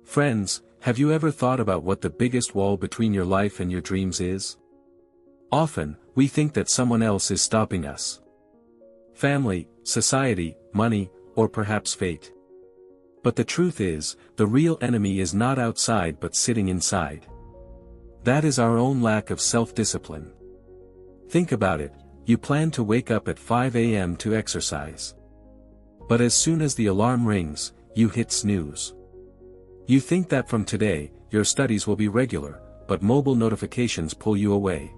Friends, have you ever thought about what the biggest wall between your life and your dreams is? Often, we think that someone else is stopping us. Family, society, money, or perhaps fate. But the truth is, the real enemy is not outside but sitting inside. That is our own lack of self-discipline. Think about it, you plan to wake up at 5 a.m. to exercise. But as soon as the alarm rings, you hit snooze. You think that from today, your studies will be regular, but mobile notifications pull you away.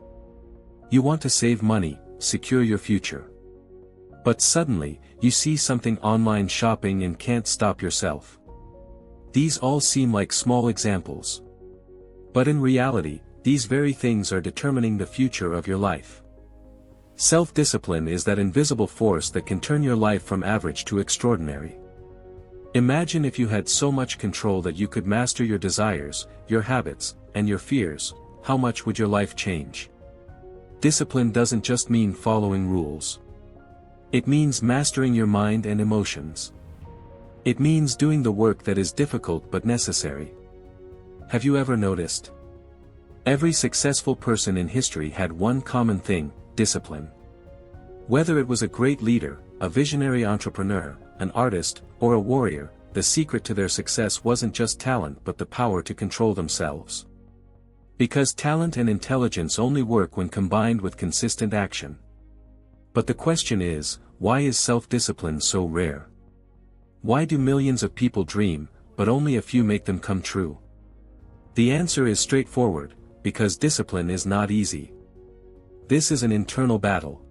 You want to save money, secure your future. But suddenly, you see something online shopping and can't stop yourself. These all seem like small examples. But in reality, these very things are determining the future of your life. Self-discipline is that invisible force that can turn your life from average to extraordinary. Imagine if you had so much control that you could master your desires, your habits, and your fears, how much would your life change? Discipline doesn't just mean following rules. It means mastering your mind and emotions. It means doing the work that is difficult but necessary. Have you ever noticed? Every successful person in history had one common thing: discipline. Whether it was a great leader, a visionary entrepreneur, an artist, or a warrior, the secret to their success wasn't just talent but the power to control themselves. Because talent and intelligence only work when combined with consistent action. But the question is, why is self-discipline so rare? Why do millions of people dream, but only a few make them come true? The answer is straightforward, because discipline is not easy. This is an internal battle.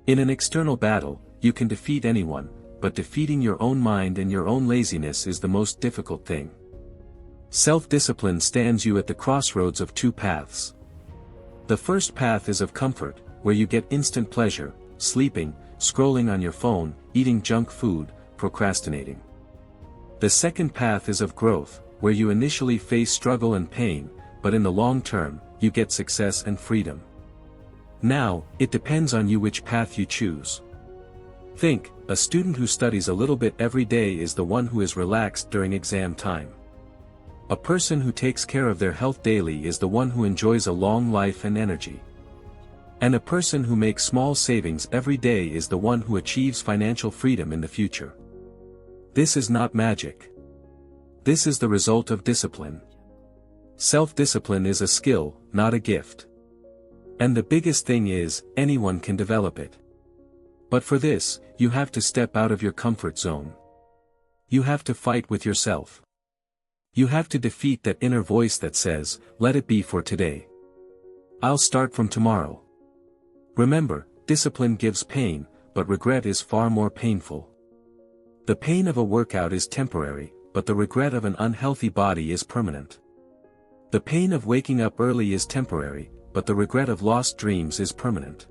In an external battle, you can defeat anyone, but defeating your own mind and your own laziness is the most difficult thing. Self-discipline stands you at the crossroads of two paths. The first path is of comfort, where you get instant pleasure, sleeping, scrolling on your phone, eating junk food, procrastinating. The second path is of growth, where you initially face struggle and pain, but in the long term, you get success and freedom. Now, it depends on you which path you choose. Think, a student who studies a little bit every day is the one who is relaxed during exam time. A person who takes care of their health daily is the one who enjoys a long life and energy. And a person who makes small savings every day is the one who achieves financial freedom in the future. This is not magic. This is the result of discipline. Self-discipline is a skill, not a gift. And the biggest thing is, anyone can develop it. But for this, you have to step out of your comfort zone. You have to fight with yourself. You have to defeat that inner voice that says, "Let it be for today. I'll start from tomorrow." Remember, discipline gives pain, but regret is far more painful. The pain of a workout is temporary, but the regret of an unhealthy body is permanent. The pain of waking up early is temporary, but the regret of lost dreams is permanent.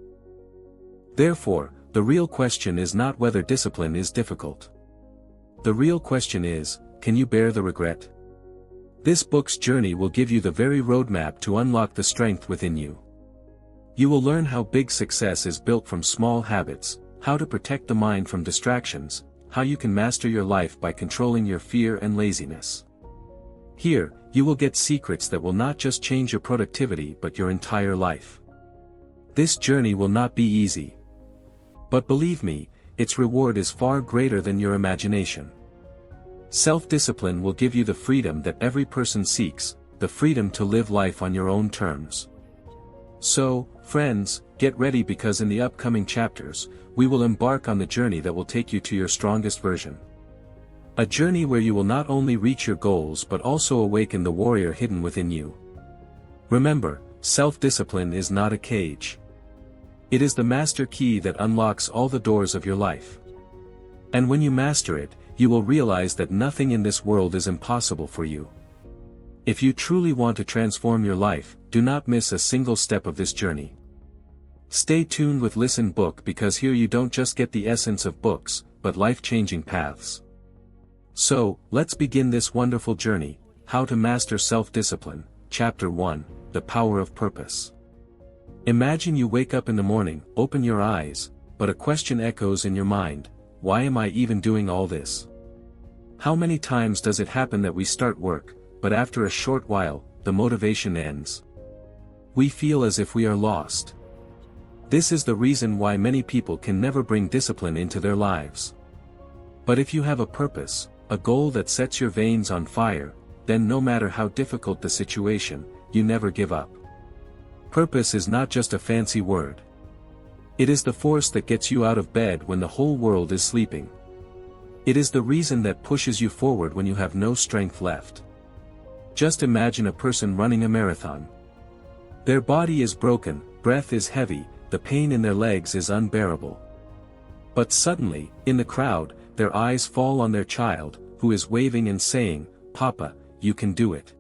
Therefore, the real question is not whether discipline is difficult. The real question is, can you bear the regret? This book's journey will give you the very roadmap to unlock the strength within you. You will learn how big success is built from small habits, how to protect the mind from distractions, how you can master your life by controlling your fear and laziness. Here, you will get secrets that will not just change your productivity but your entire life. This journey will not be easy. But believe me, its reward is far greater than your imagination. Self-discipline will give you the freedom that every person seeks, the freedom to live life on your own terms. So, friends, get ready because in the upcoming chapters, we will embark on the journey that will take you to your strongest version. A journey where you will not only reach your goals but also awaken the warrior hidden within you. Remember, self-discipline is not a cage. It is the master key that unlocks all the doors of your life. And when you master it, you will realize that nothing in this world is impossible for you. If you truly want to transform your life, do not miss a single step of this journey. Stay tuned with Listen Book because here you don't just get the essence of books, but life-changing paths. So, let's begin this wonderful journey, How to Master Self-Discipline, Chapter 1, The Power of Purpose. Imagine you wake up in the morning, open your eyes, but a question echoes in your mind: why am I even doing all this? How many times does it happen that we start work, but after a short while, the motivation ends? We feel as if we are lost. This is the reason why many people can never bring discipline into their lives. But if you have a purpose, a goal that sets your veins on fire, then no matter how difficult the situation, you never give up. Purpose is not just a fancy word. It is the force that gets you out of bed when the whole world is sleeping. It is the reason that pushes you forward when you have no strength left. Just imagine a person running a marathon. Their body is broken, breath is heavy, the pain in their legs is unbearable. But suddenly, in the crowd, their eyes fall on their child, who is waving and saying, "Papa, you can do it."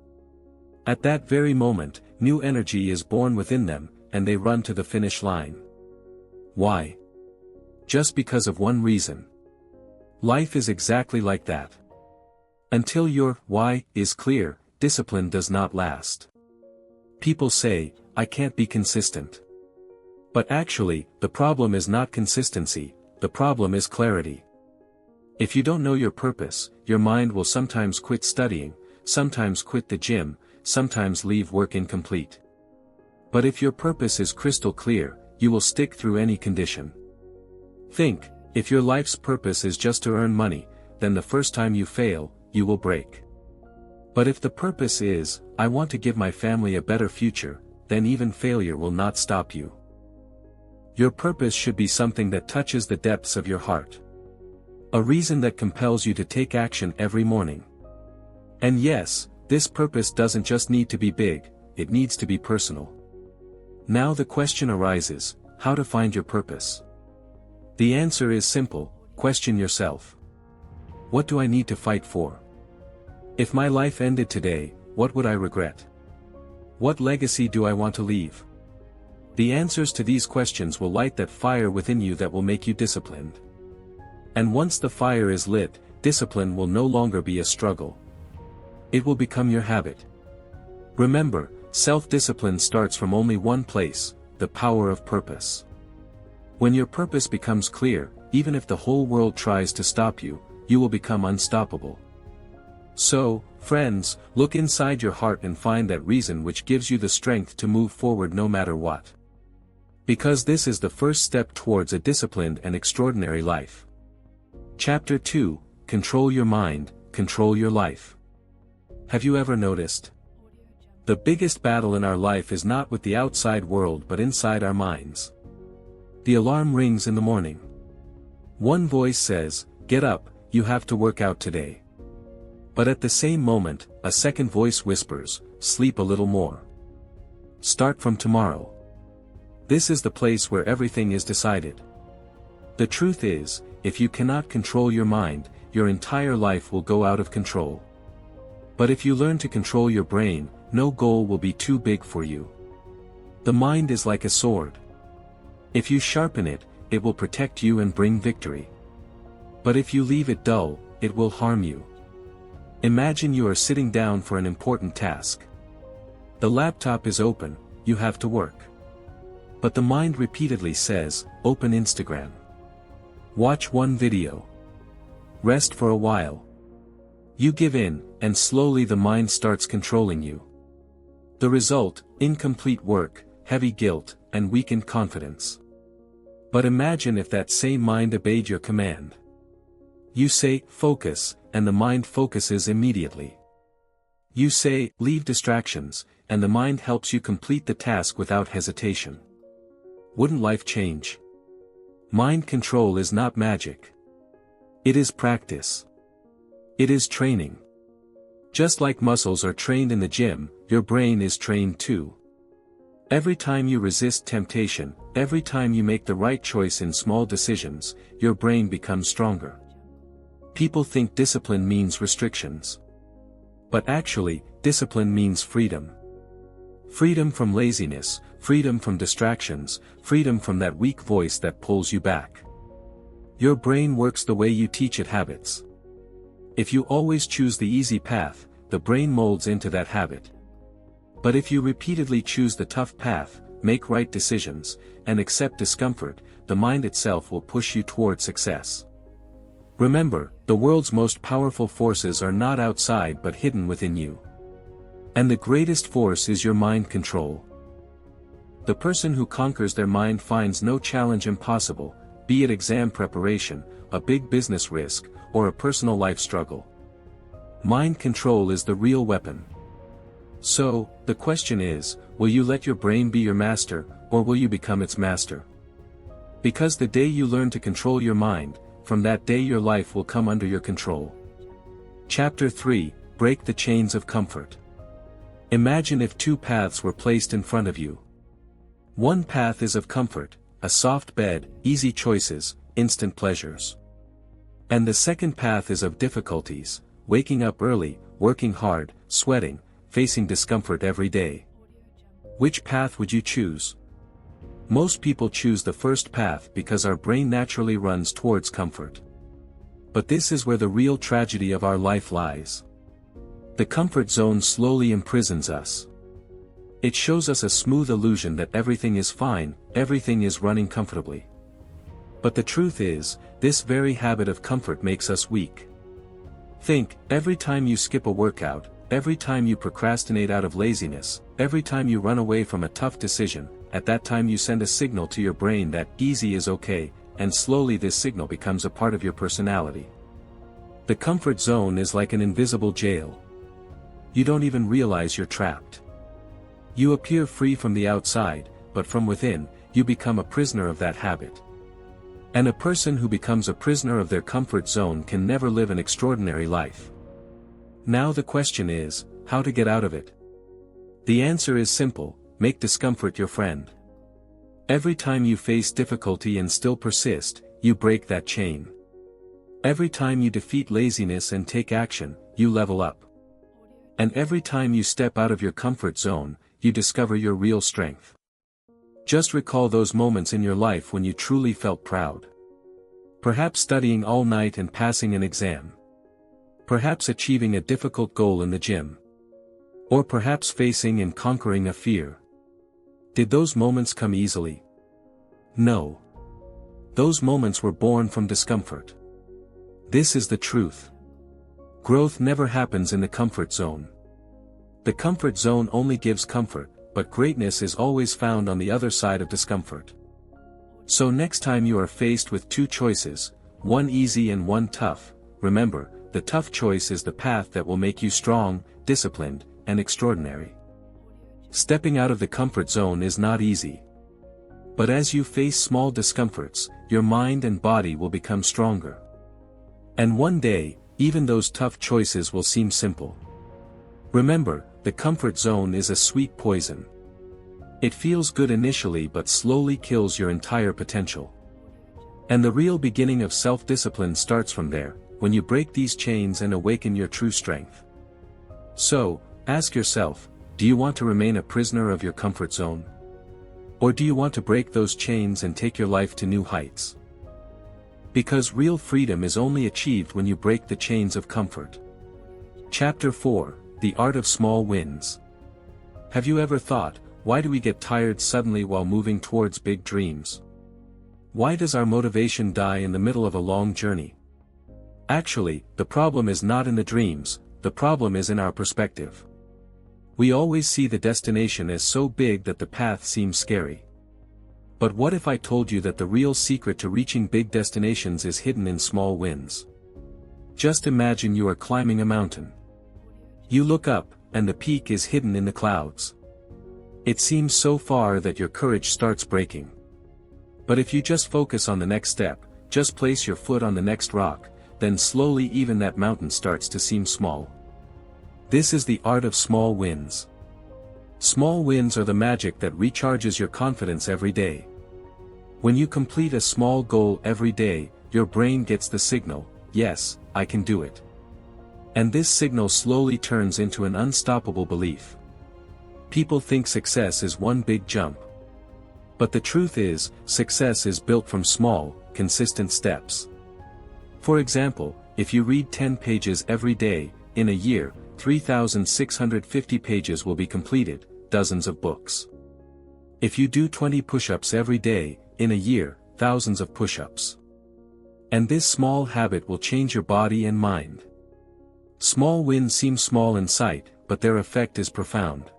At that very moment, new energy is born within them, and they run to the finish line. Why? Just because of one reason. Life is exactly like that. Until your why is clear, discipline does not last. People say, "I can't be consistent." But actually, the problem is not consistency, the problem is clarity. If you don't know your purpose, your mind will sometimes quit studying, sometimes quit the gym, sometimes leave work incomplete. But if your purpose is crystal clear, you will stick through any condition. Think, if your life's purpose is just to earn money, then the first time you fail, you will break. But if the purpose is, "I want to give my family a better future," then even failure will not stop you. Your purpose should be something that touches the depths of your heart. A reason that compels you to take action every morning. And yes, this purpose doesn't just need to be big, it needs to be personal. Now the question arises, how to find your purpose? The answer is simple: question yourself. What do I need to fight for? If my life ended today, what would I regret? What legacy do I want to leave? The answers to these questions will light that fire within you that will make you disciplined. And once the fire is lit, discipline will no longer be a struggle. It will become your habit. Remember, self-discipline starts from only one place: the power of purpose. When your purpose becomes clear, even if the whole world tries to stop you, you will become unstoppable. So, friends, look inside your heart and find that reason which gives you the strength to move forward no matter what. Because this is the first step towards a disciplined and extraordinary life. Chapter 2, Control Your Mind, Control Your Life. Have you ever noticed? The biggest battle in our life is not with the outside world but inside our minds. The alarm rings in the morning. One voice says, "Get up, you have to work out today." But at the same moment, a second voice whispers, "Sleep a little more. Start from tomorrow." This is the place where everything is decided. The truth is, if you cannot control your mind, your entire life will go out of control. But if you learn to control your brain, no goal will be too big for you. The mind is like a sword. If you sharpen it, it will protect you and bring victory. But if you leave it dull, it will harm you. Imagine you are sitting down for an important task. The laptop is open, you have to work. But the mind repeatedly says, "Open Instagram. Watch one video. Rest for a while." You give in, and slowly the mind starts controlling you. The result: incomplete work, heavy guilt, and weakened confidence. But imagine if that same mind obeyed your command. You say, "Focus," and the mind focuses immediately. You say, "Leave distractions," and the mind helps you complete the task without hesitation. Wouldn't life change? Mind control is not magic. It is practice. It is training. Just like muscles are trained in the gym, your brain is trained too. Every time you resist temptation, every time you make the right choice in small decisions, your brain becomes stronger. People think discipline means restrictions. But actually, discipline means freedom. Freedom from laziness, freedom from distractions, freedom from that weak voice that pulls you back. Your brain works the way you teach it habits. If you always choose the easy path, the brain molds into that habit. But if you repeatedly choose the tough path, make right decisions, and accept discomfort, the mind itself will push you toward success. Remember, the world's most powerful forces are not outside but hidden within you. And the greatest force is your mind control. The person who conquers their mind finds no challenge impossible, be it exam preparation, a big business risk, or a personal life struggle. Mind control is the real weapon. So, the question is, will you let your brain be your master, or will you become its master? Because the day you learn to control your mind, from that day your life will come under your control. Chapter 3, Break the Chains of Comfort. Imagine if two paths were placed in front of you. One path is of comfort, a soft bed, easy choices, instant pleasures. And the second path is of difficulties, waking up early, working hard, sweating, facing discomfort every day. Which path would you choose? Most people choose the first path because our brain naturally runs towards comfort. But this is where the real tragedy of our life lies. The comfort zone slowly imprisons us. It shows us a smooth illusion that everything is fine, everything is running comfortably. But the truth is, this very habit of comfort makes us weak. Think, every time you skip a workout, every time you procrastinate out of laziness, every time you run away from a tough decision, at that time you send a signal to your brain that easy is okay, and slowly this signal becomes a part of your personality. The comfort zone is like an invisible jail. You don't even realize you're trapped. You appear free from the outside, but from within, you become a prisoner of that habit. And a person who becomes a prisoner of their comfort zone can never live an extraordinary life. Now the question is, how to get out of it? The answer is simple: make discomfort your friend. Every time you face difficulty and still persist, you break that chain. Every time you defeat laziness and take action, you level up. And every time you step out of your comfort zone, you discover your real strength. Just recall those moments in your life when you truly felt proud. Perhaps studying all night and passing an exam. Perhaps achieving a difficult goal in the gym. Or perhaps facing and conquering a fear. Did those moments come easily? No. Those moments were born from discomfort. This is the truth. Growth never happens in the comfort zone. The comfort zone only gives comfort, but greatness is always found on the other side of discomfort. So next time you are faced with two choices, one easy and one tough, remember, the tough choice is the path that will make you strong, disciplined, and extraordinary. Stepping out of the comfort zone is not easy. But as you face small discomforts, your mind and body will become stronger. And one day, even those tough choices will seem simple. Remember, the comfort zone is a sweet poison. It feels good initially but slowly kills your entire potential. And the real beginning of self-discipline starts from there, when you break these chains and awaken your true strength. So, ask yourself, do you want to remain a prisoner of your comfort zone? Or do you want to break those chains and take your life to new heights? Because real freedom is only achieved when you break the chains of comfort. Chapter 4, The Art of Small Wins. Have you ever thought, why do we get tired suddenly while moving towards big dreams? Why does our motivation die in the middle of a long journey? Actually, the problem is not in the dreams, the problem is in our perspective. We always see the destination as so big that the path seems scary. But what if I told you that the real secret to reaching big destinations is hidden in small wins? Just imagine you are climbing a mountain. You look up, and the peak is hidden in the clouds. It seems so far that your courage starts breaking. But if you just focus on the next step, just place your foot on the next rock, then slowly even that mountain starts to seem small. This is the art of small wins. Small wins are the magic that recharges your confidence every day. When you complete a small goal every day, your brain gets the signal, yes, I can do it. And this signal slowly turns into an unstoppable belief. People think success is one big jump. But the truth is, success is built from small, consistent steps. For example, if you read 10 pages every day, in a year, 3,650 pages will be completed, dozens of books. If you do 20 push-ups every day, in a year, thousands of push-ups. And this small habit will change your body and mind. Small wins seem small in sight, but their effect is profound.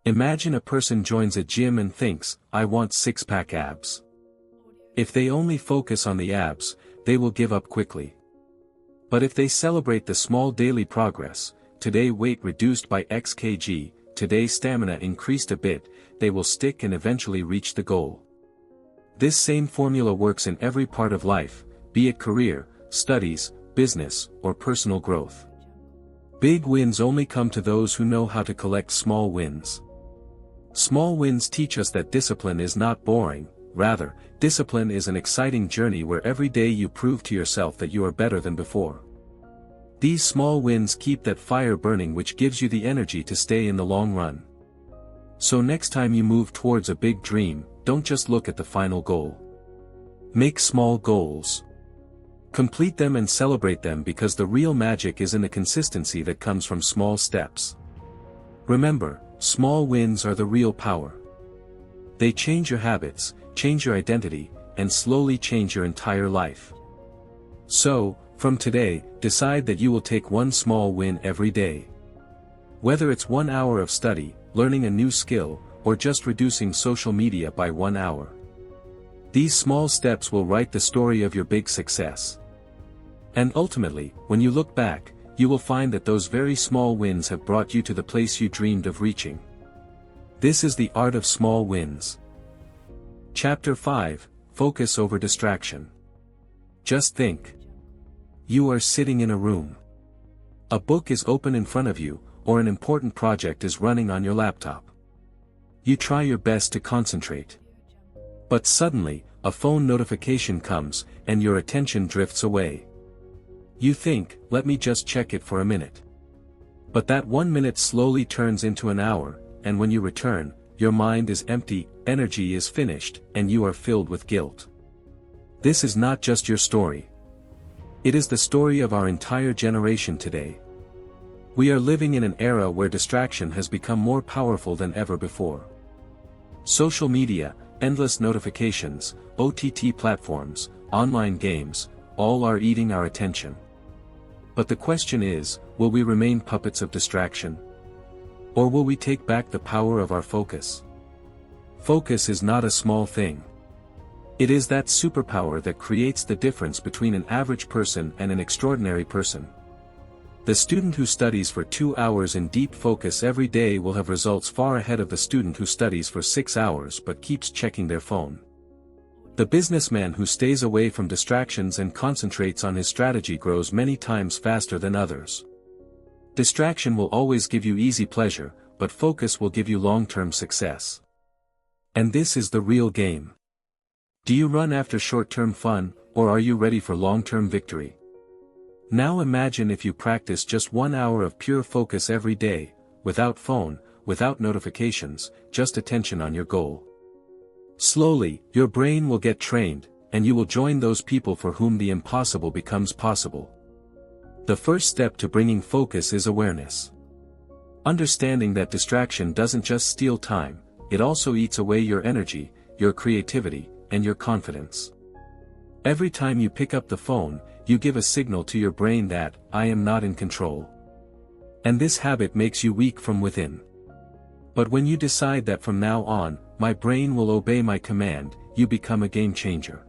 Imagine a person joins a gym and thinks, "I want six-pack abs." If they only focus on the abs, they will give up quickly. But if they celebrate the small daily progress, today weight reduced by X kg, today stamina increased a bit, they will stick and eventually reach the goal. This same formula works in every part of life, be it career, studies, business, or personal growth. Big wins only come to those who know how to collect small wins. Small wins teach us that discipline is not boring, rather, discipline is an exciting journey where every day you prove to yourself that you are better than before. These small wins keep that fire burning, which gives you the energy to stay in the long run. So next time you move towards a big dream, don't just look at the final goal. Make small goals. Complete them and celebrate them, because the real magic is in the consistency that comes from small steps. Remember, small wins are the real power. They change your habits, change your identity, and slowly change your entire life. So, from today, decide that you will take one small win every day. Whether it's 1 hour of study, learning a new skill, or just reducing social media by 1 hour. These small steps will write the story of your big success. And ultimately, when you look back, you will find that those very small wins have brought you to the place you dreamed of reaching. This is the art of small wins. Chapter 5, Focus over Distraction. Just think. You are sitting in a room. A book is open in front of you, or an important project is running on your laptop. You try your best to concentrate. But suddenly, a phone notification comes, and your attention drifts away. You think, "Let me just check it for a minute." But that 1 minute slowly turns into an hour, and when you return, your mind is empty, energy is finished, and you are filled with guilt. This is not just your story. It is the story of our entire generation today. We are living in an era where distraction has become more powerful than ever before. Social media, endless notifications, OTT platforms, online games, all are eating our attention. But the question is, will we remain puppets of distraction? Or will we take back the power of our focus? Focus is not a small thing. It is that superpower that creates the difference between an average person and an extraordinary person. The student who studies for 2 hours in deep focus every day will have results far ahead of the student who studies for 6 hours but keeps checking their phone. The businessman who stays away from distractions and concentrates on his strategy grows many times faster than others. Distraction will always give you easy pleasure, but focus will give you long-term success. And this is the real game. Do you run after short-term fun, or are you ready for long-term victory? Now imagine if you practice just 1 hour of pure focus every day, without phone, without notifications, just attention on your goal. Slowly, your brain will get trained, and you will join those people for whom the impossible becomes possible. The first step to bringing focus is awareness. Understanding that distraction doesn't just steal time, it also eats away your energy, your creativity, and your confidence. Every time you pick up the phone, you give a signal to your brain that, "I am not in control." And this habit makes you weak from within. But when you decide that from now on, "My brain will obey my command," you become a game changer.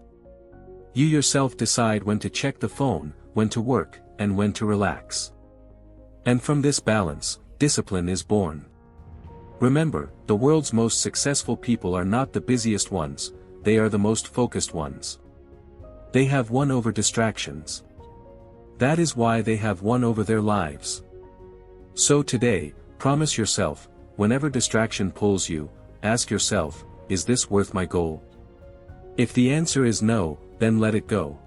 You yourself decide when to check the phone, when to work, and when to relax. And from this balance, discipline is born. Remember, the world's most successful people are not the busiest ones, they are the most focused ones. They have won over distractions. That is why they have won over their lives. So today, promise yourself, whenever distraction pulls you, ask yourself, "Is this worth my goal?" If the answer is no, then let it go.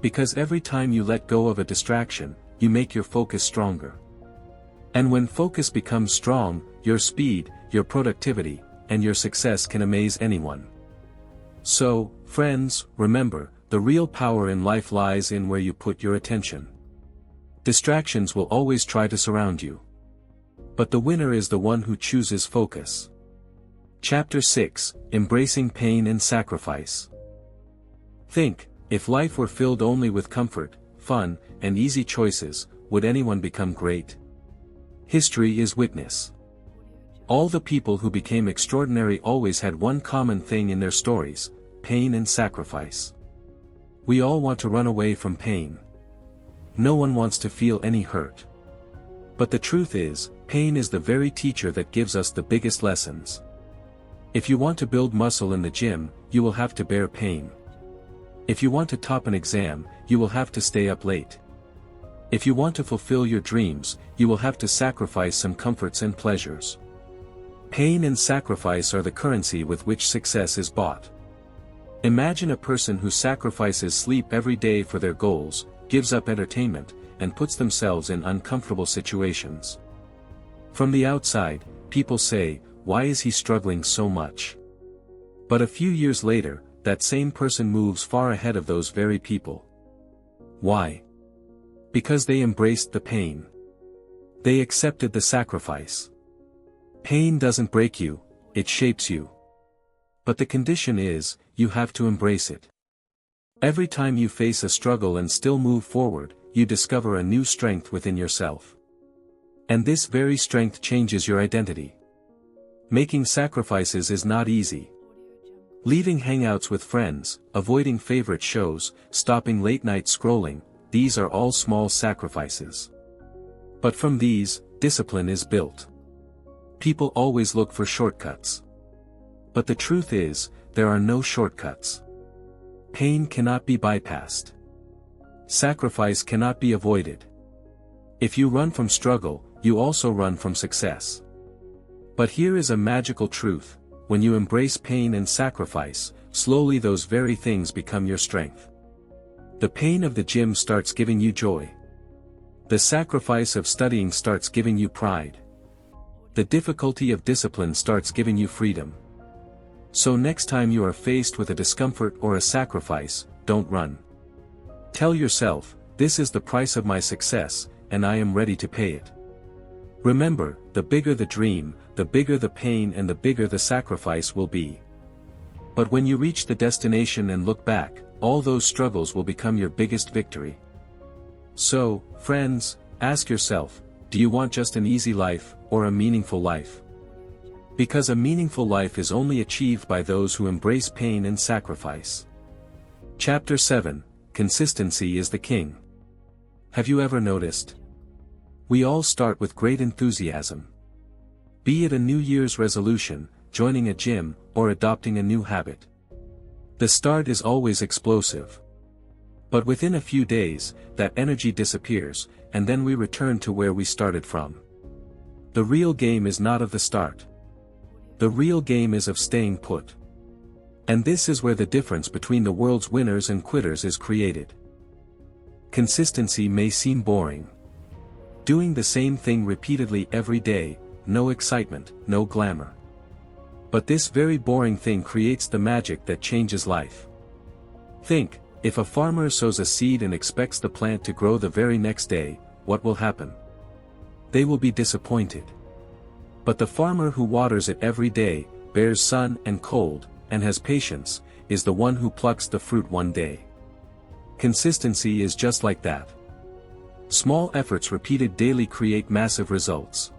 Because every time you let go of a distraction, you make your focus stronger. And when focus becomes strong, your speed, your productivity, and your success can amaze anyone. So, friends, remember, the real power in life lies in where you put your attention. Distractions will always try to surround you. But the winner is the one who chooses focus. Chapter 6, Embracing Pain and Sacrifice. Think, If life were filled only with comfort, fun, and easy choices, would anyone become great? History is witness. All the people who became extraordinary always had one common thing in their stories: pain and sacrifice. We all want to run away from pain. No one wants to feel any hurt. But the truth is, pain is the very teacher that gives us the biggest lessons. If you want to build muscle in the gym, you will have to bear pain. If you want to top an exam, you will have to stay up late. If you want to fulfill your dreams, you will have to sacrifice some comforts and pleasures. Pain and sacrifice are the currency with which success is bought. Imagine a person who sacrifices sleep every day for their goals, gives up entertainment, and puts themselves in uncomfortable situations. From the outside, people say, "Why is he struggling so much?" But a few years later, that same person moves far ahead of those very people. Why? Because they embraced the pain. They accepted the sacrifice. Pain doesn't break you, it shapes you. But the condition is, you have to embrace it. Every time you face a struggle and still move forward, you discover a new strength within yourself. And this very strength changes your identity. Making sacrifices is not easy. Leaving hangouts with friends, avoiding favorite shows, stopping late-night scrolling, these are all small sacrifices. But from these, discipline is built. People always look for shortcuts. But the truth is, there are no shortcuts. Pain cannot be bypassed. Sacrifice cannot be avoided. If you run from struggle, you also run from success. But here is a magical truth: when you embrace pain and sacrifice, slowly those very things become your strength. The pain of the gym starts giving you joy. The sacrifice of studying starts giving you pride. The difficulty of discipline starts giving you freedom. So next time you are faced with a discomfort or a sacrifice, don't run. Tell yourself, "This is the price of my success, and I am ready to pay it." Remember, the bigger the dream, the bigger the pain and the bigger the sacrifice will be. But when you reach the destination and look back, all those struggles will become your biggest victory. So, friends, ask yourself, do you want just an easy life, or a meaningful life? Because a meaningful life is only achieved by those who embrace pain and sacrifice. Chapter 7: Consistency is the King. Have you ever noticed? We all start with great enthusiasm. Be it a New Year's resolution, joining a gym, or adopting a new habit. The start is always explosive. But within a few days, that energy disappears, and then we return to where we started from. The real game is not of the start. The real game is of staying put. And this is where the difference between the world's winners and quitters is created. Consistency may seem boring. Doing the same thing repeatedly every day, no excitement, no glamour. But this very boring thing creates the magic that changes life. Think, if a farmer sows a seed and expects the plant to grow the very next day, what will happen? They will be disappointed. But the farmer who waters it every day, bears sun and cold, and has patience, is the one who plucks the fruit one day. Consistency is just like that. Small efforts repeated daily create massive results.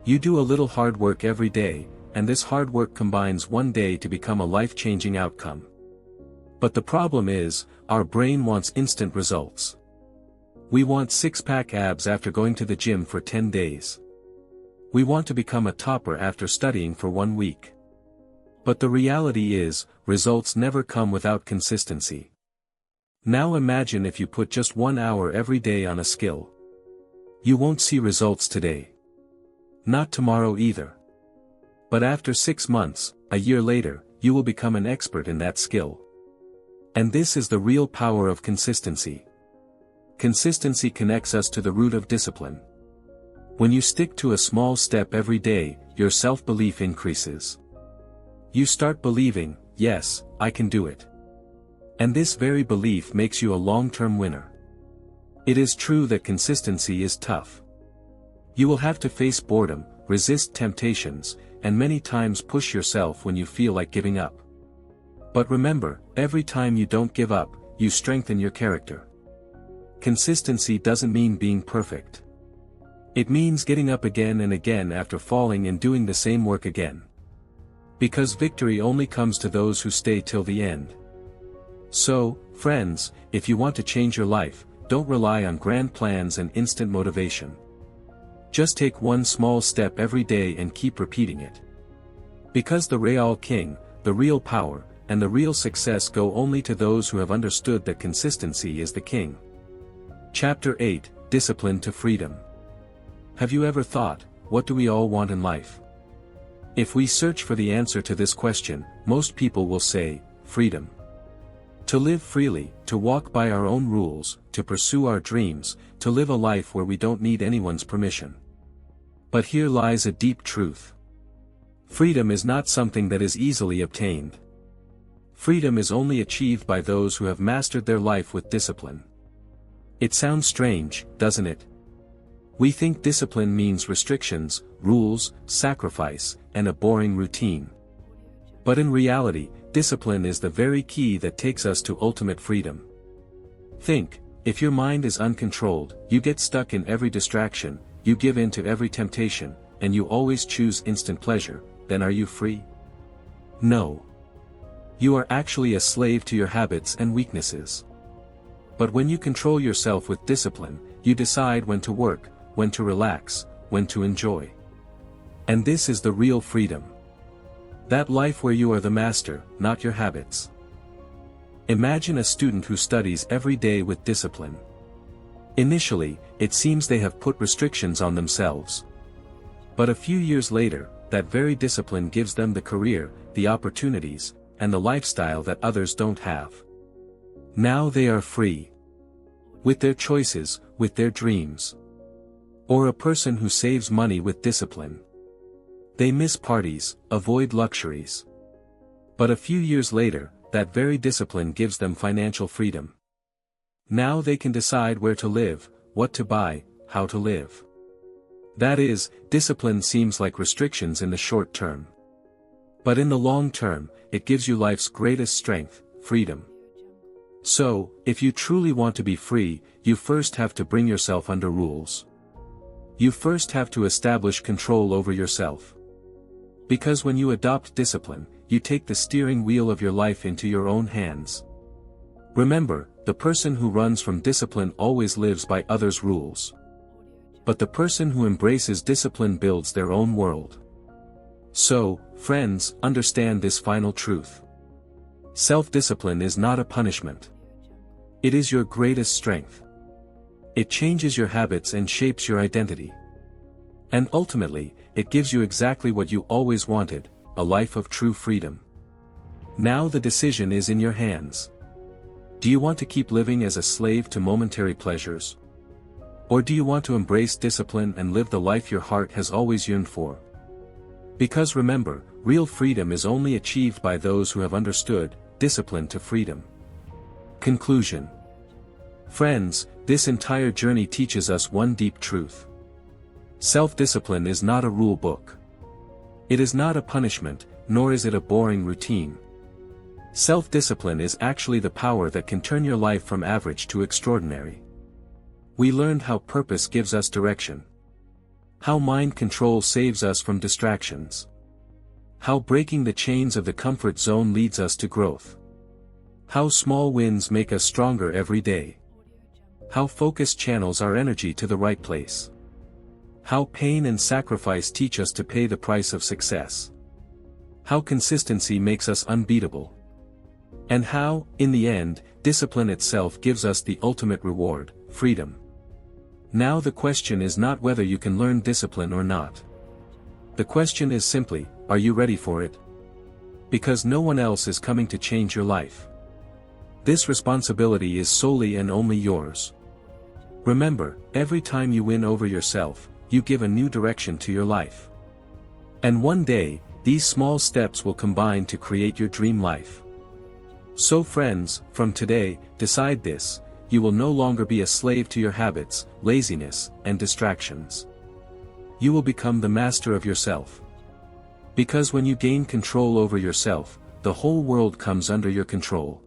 You do a little hard work every day, and this hard work combines one day to become a life-changing outcome. But the problem is, our brain wants instant results. We want six-pack abs after going to the gym for 10 days. We want to become a topper after studying for 1 week. But the reality is, results never come without consistency. Now imagine if you put just 1 hour every day on a skill. You won't see results today. Not tomorrow either. But after 6 months, a year later, you will become an expert in that skill. And this is the real power of consistency. Consistency connects us to the root of discipline. When you stick to a small step every day, your self-belief increases. You start believing, yes, I can do it. And this very belief makes you a long-term winner. It is true that consistency is tough. You will have to face boredom, resist temptations, and many times push yourself when you feel like giving up. But remember, every time you don't give up, you strengthen your character. Consistency doesn't mean being perfect. It means getting up again and again after falling and doing the same work again. Because victory only comes to those who stay till the end. So, friends, if you want to change your life, don't rely on grand plans and instant motivation. Just take one small step every day and keep repeating it. Because the real king, the real power, and the real success go only to those who have understood that consistency is the king. Chapter 8, Discipline to Freedom. Have you ever thought, what do we all want in life? If we search for the answer to this question, most people will say, freedom. To live freely, to walk by our own rules, to pursue our dreams, to live a life where we don't need anyone's permission. But here lies a deep truth. Freedom is not something that is easily obtained. Freedom is only achieved by those who have mastered their life with discipline. It sounds strange, doesn't it? We think discipline means restrictions, rules, sacrifice, and a boring routine. But in reality, discipline is the very key that takes us to ultimate freedom. Think, if your mind is uncontrolled, you get stuck in every distraction, you give in to every temptation, and you always choose instant pleasure, then are you free? No. You are actually a slave to your habits and weaknesses. But when you control yourself with discipline, you decide when to work, when to relax, when to enjoy. And this is the real freedom. That life where you are the master, not your habits. Imagine a student who studies every day with discipline. Initially, it seems they have put restrictions on themselves. But a few years later, that very discipline gives them the career, the opportunities, and the lifestyle that others don't have. Now they are free. With their choices, with their dreams. Or a person who saves money with discipline. They miss parties, avoid luxuries. But a few years later, that very discipline gives them financial freedom. Now they can decide where to live, what to buy, how to live. That is, discipline seems like restrictions in the short term. But in the long term, it gives you life's greatest strength, freedom. So, if you truly want to be free, you first have to bring yourself under rules. You first have to establish control over yourself. Because when you adopt discipline, you take the steering wheel of your life into your own hands. Remember, the person who runs from discipline always lives by others' rules. But the person who embraces discipline builds their own world. So, friends, understand this final truth. Self-discipline is not a punishment. It is your greatest strength. It changes your habits and shapes your identity. And ultimately, it gives you exactly what you always wanted, a life of true freedom. Now the decision is in your hands. Do you want to keep living as a slave to momentary pleasures? Or do you want to embrace discipline and live the life your heart has always yearned for? Because remember, real freedom is only achieved by those who have understood discipline to freedom. Conclusion. Friends, this entire journey teaches us one deep truth. Self-discipline is not a rule book. It is not a punishment, nor is it a boring routine. Self-discipline is actually the power that can turn your life from average to extraordinary. We learned how purpose gives us direction. How mind control saves us from distractions. How breaking the chains of the comfort zone leads us to growth. How small wins make us stronger every day. How focus channels our energy to the right place. How pain and sacrifice teach us to pay the price of success. How consistency makes us unbeatable. And how, in the end, discipline itself gives us the ultimate reward, freedom. Now the question is not whether you can learn discipline or not. The question is simply, are you ready for it? Because no one else is coming to change your life. This responsibility is solely and only yours. Remember, every time you win over yourself, you give a new direction to your life. And one day, these small steps will combine to create your dream life. So friends, from today, decide this: you will no longer be a slave to your habits, laziness, and distractions. You will become the master of yourself. Because when you gain control over yourself, the whole world comes under your control.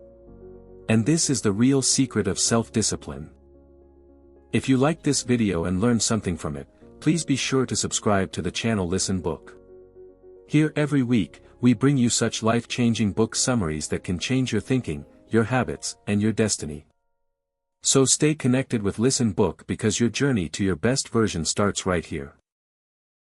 And this is the real secret of self-discipline. If you liked this video and learned something from it, please be sure to subscribe to the channel Listen Book. Here every week, we bring you such life-changing book summaries that can change your thinking, your habits, and your destiny. So stay connected with Listen Book because your journey to your best version starts right here.